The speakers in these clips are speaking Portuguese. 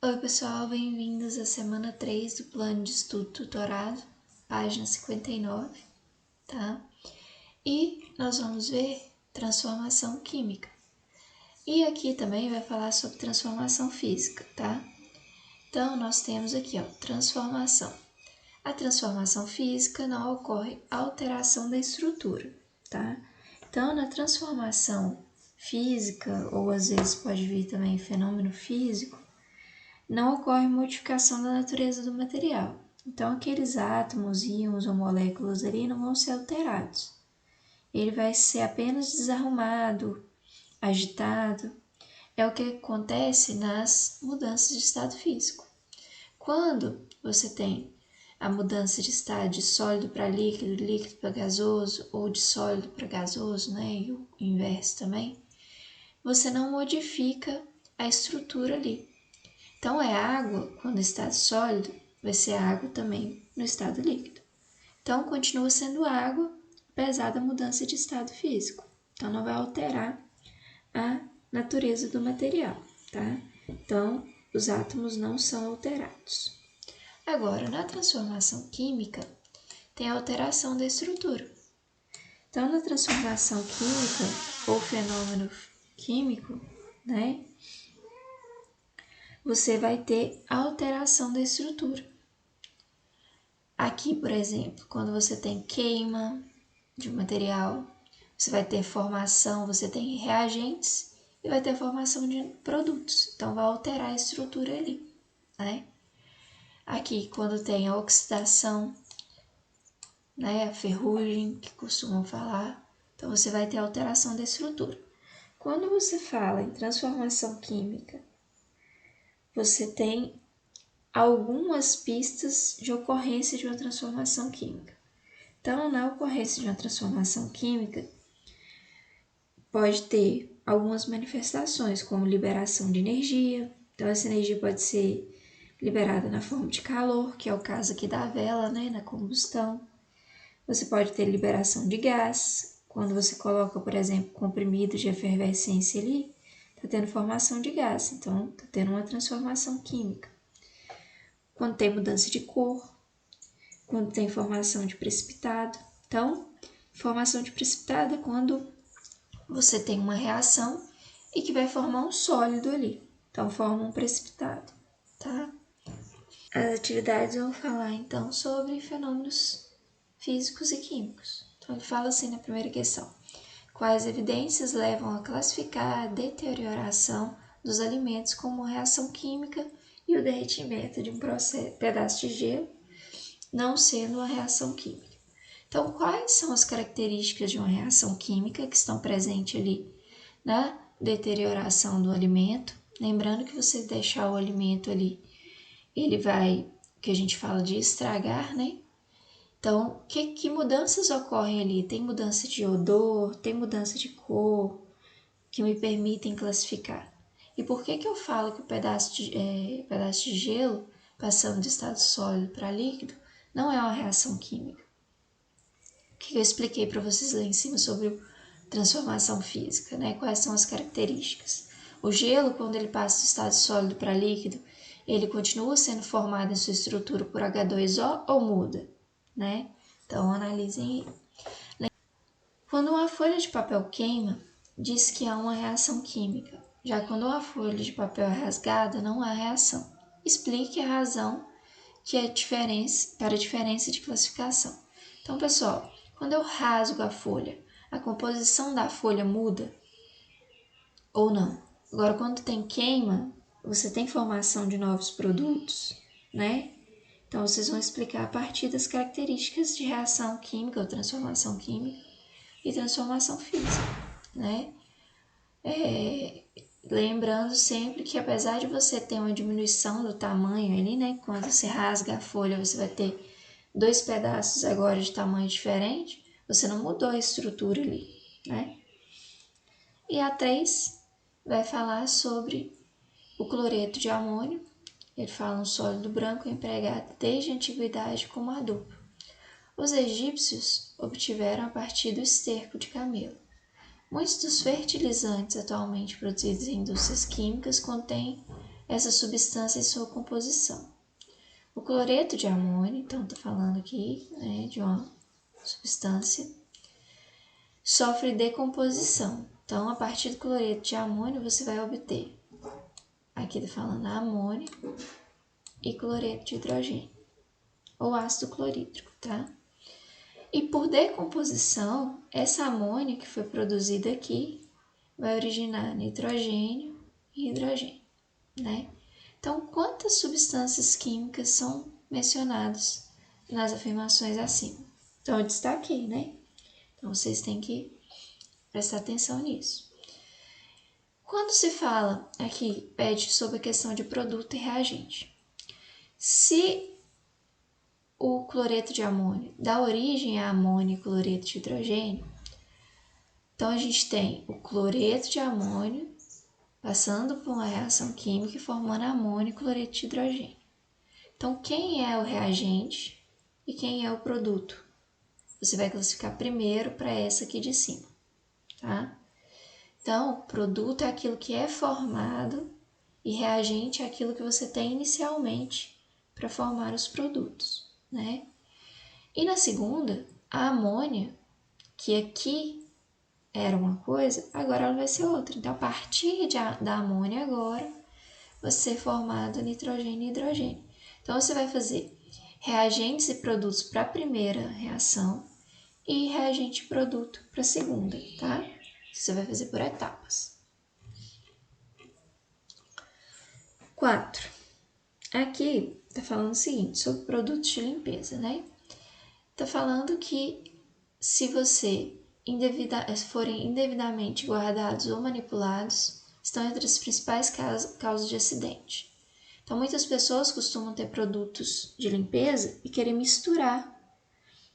Oi pessoal, bem-vindos à semana 3 do plano de estudo tutorado, página 59, tá? E nós vamos ver transformação química. E aqui também vai falar sobre transformação física, tá? Então nós temos aqui, ó, transformação. A transformação física não ocorre alteração da estrutura, tá? Então na transformação física, ou às vezes pode vir também fenômeno físico, não ocorre modificação da natureza do material. Então, aqueles átomos, íons ou moléculas ali não vão ser alterados. Ele vai ser apenas desarrumado, agitado. É o que acontece nas mudanças de estado físico. Quando você tem a mudança de estado de sólido para líquido, líquido para gasoso, ou de sólido para gasoso, né? E o inverso também, você não modifica a estrutura ali. Então, é água, quando está sólido, vai ser água também no estado líquido. Então, continua sendo água, apesar da mudança de estado físico. Então, não vai alterar a natureza do material, tá? Então, os átomos não são alterados. Agora, na transformação química, tem a alteração da estrutura. Então, na transformação química, ou fenômeno químico, né? Você vai ter alteração da estrutura. Aqui, por exemplo, quando você tem queima de um material, você vai ter formação, você tem reagentes e vai ter formação de produtos. Então, vai alterar a estrutura ali, né? Aqui, quando tem a oxidação, né, a ferrugem, que costumam falar, então você vai ter alteração da estrutura. Quando você fala em transformação química, você tem algumas pistas de ocorrência de uma transformação química. Então, na ocorrência de uma transformação química, pode ter algumas manifestações, como liberação de energia. Então, essa energia pode ser liberada na forma de calor, que é o caso aqui da vela, né, na combustão. Você pode ter liberação de gás. Quando você coloca, por exemplo, comprimido de efervescência ali, está tendo formação de gás, então está tendo uma transformação química. Quando tem mudança de cor, quando tem formação de precipitado. Então, formação de precipitado é quando você tem uma reação e que vai formar um sólido ali. Então, forma um precipitado, tá? As atividades vão falar, então, sobre fenômenos físicos e químicos. Então, ele fala assim na primeira questão. Quais evidências levam a classificar a deterioração dos alimentos como uma reação química e o derretimento de um pedaço de gelo não sendo uma reação química? Então, quais são as características de uma reação química que estão presentes ali na deterioração do alimento? Lembrando que você deixar o alimento ali, ele vai, que a gente fala de estragar, né? Então, que mudanças ocorrem ali? Tem mudança de odor, tem mudança de cor, que me permitem classificar. E por que eu falo que o pedaço de gelo, passando de estado sólido para líquido, não é uma reação química? O que eu expliquei para vocês lá em cima sobre transformação física, né? Quais são as características? O gelo, quando ele passa do estado sólido para líquido, ele continua sendo formado em sua estrutura por H2O ou muda, né? Então, analisem aí. Quando uma folha de papel queima, diz que há uma reação química. Já quando uma folha de papel é rasgada, não há reação. Explique a razão que é para a diferença de classificação. Então, pessoal, quando eu rasgo a folha, a composição da folha muda ou não? Agora, quando tem queima, você tem formação de novos produtos, né? Então, vocês vão explicar a partir das características de reação química ou transformação química e transformação física, né? Lembrando sempre que apesar de você ter uma diminuição do tamanho ali, né? Quando você rasga a folha, você vai ter 2 pedaços agora de tamanho diferente, você não mudou a estrutura ali, né? E a 3 vai falar sobre o cloreto de amônio. Ele fala um sólido branco empregado desde a antiguidade como adubo. Os egípcios obtiveram a partir do esterco de camelo. Muitos dos fertilizantes atualmente produzidos em indústrias químicas contêm essa substância e sua composição. O cloreto de amônio, então estou falando aqui, né, de uma substância, sofre decomposição. Então, a partir do cloreto de amônio, você vai obter, aqui estou falando amônio e cloreto de hidrogênio, ou ácido clorídrico, tá? E por decomposição, essa amônia que foi produzida aqui vai originar nitrogênio e hidrogênio, né? Então, quantas substâncias químicas são mencionadas nas afirmações acima? Então, eu destaquei, né? Então, vocês têm que prestar atenção nisso. Quando se fala aqui, pede sobre a questão de produto e reagente. Se o cloreto de amônio dá origem a amônio e cloreto de hidrogênio, então a gente tem o cloreto de amônio passando por uma reação química e formando amônio e cloreto de hidrogênio. Então, quem é o reagente e quem é o produto? Você vai classificar primeiro para essa aqui de cima, tá? Então, produto é aquilo que é formado e reagente é aquilo que você tem inicialmente para formar os produtos, né? E na segunda, a amônia, que aqui era uma coisa, agora ela vai ser outra. Então, a partir da amônia agora, vai ser formado nitrogênio e hidrogênio. Então, você vai fazer reagentes e produtos para a primeira reação e reagente e produto para a segunda, tá? Você vai fazer por etapas. 4. Aqui está falando o seguinte, sobre produtos de limpeza, né? Está falando que se você forem indevidamente guardados ou manipulados, estão entre as principais causas de acidente. Então, muitas pessoas costumam ter produtos de limpeza e querer misturar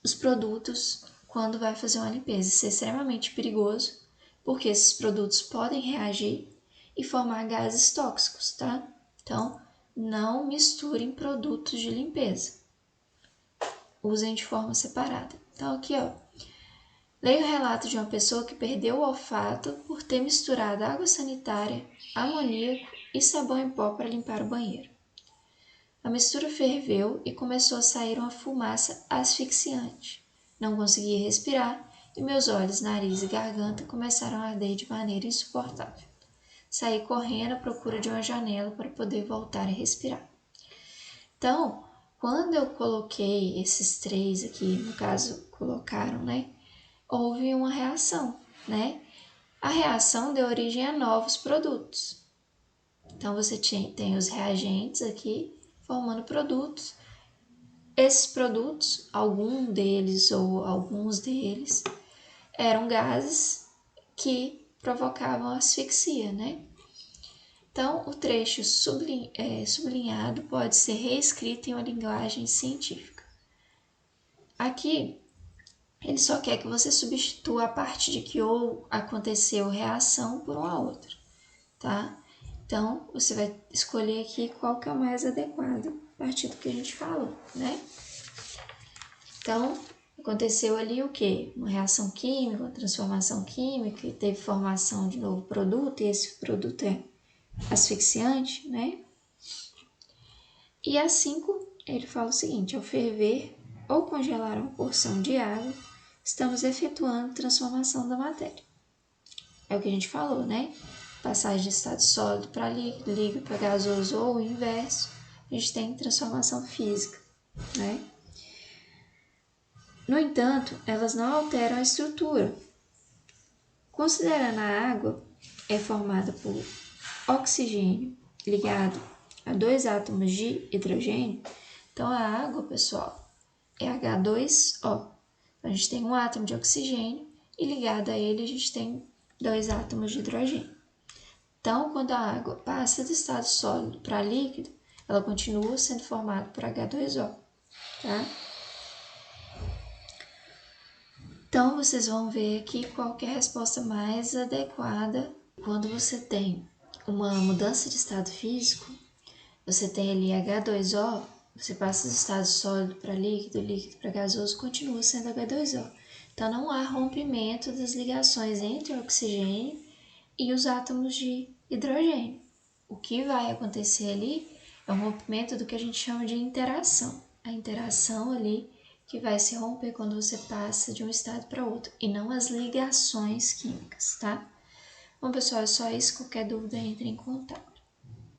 os produtos quando vai fazer uma limpeza. Isso é extremamente perigoso, porque esses produtos podem reagir e formar gases tóxicos, tá? Então, não misturem produtos de limpeza. Usem de forma separada. Então, aqui, ó. Leia o relato de uma pessoa que perdeu o olfato por ter misturado água sanitária, amoníaco e sabão em pó para limpar o banheiro. A mistura ferveu e começou a sair uma fumaça asfixiante. Não conseguia respirar e meus olhos, nariz e garganta começaram a arder de maneira insuportável. Saí correndo à procura de uma janela para poder voltar a respirar. Então, quando eu coloquei esses 3 aqui, no caso, colocaram, né? Houve uma reação, né? A reação deu origem a novos produtos. Então, você tem os reagentes aqui formando produtos. Esses produtos, algum deles ou alguns deles, eram gases que provocavam asfixia, né? Então, o trecho sublinhado pode ser reescrito em uma linguagem científica. Aqui, ele só quer que você substitua a parte de que ou aconteceu reação por uma outra, tá? Então, você vai escolher aqui qual que é o mais adequado a partir do que a gente falou, né? Então, aconteceu ali o quê? Uma reação química, uma transformação química, e teve formação de novo produto, e esse produto é asfixiante, né? E a 5, ele fala o seguinte: ao ferver ou congelar uma porção de água, estamos efetuando transformação da matéria. É o que a gente falou, né? Passagem de estado sólido para líquido, líquido para gasoso ou o inverso, a gente tem transformação física, né? No entanto, elas não alteram a estrutura. Considerando a água, é formada por oxigênio ligado a 2 átomos de hidrogênio. Então, a água, pessoal, é H2O. Então, a gente tem um átomo de oxigênio e ligado a ele a gente tem 2 átomos de hidrogênio. Então, quando a água passa do estado sólido para líquido, ela continua sendo formada por H2O, tá? Então, vocês vão ver aqui qual que é a resposta mais adequada quando você tem uma mudança de estado físico. Você tem ali H2O, você passa do estado sólido para líquido, líquido para gasoso, continua sendo H2O. Então, não há rompimento das ligações entre o oxigênio e os átomos de hidrogênio, O que vai acontecer ali é um rompimento do que a gente chama de interação. A interação ali que vai se romper quando você passa de um estado para outro, e não as ligações químicas, tá? Bom, pessoal, é só isso. Qualquer dúvida, entre em contato.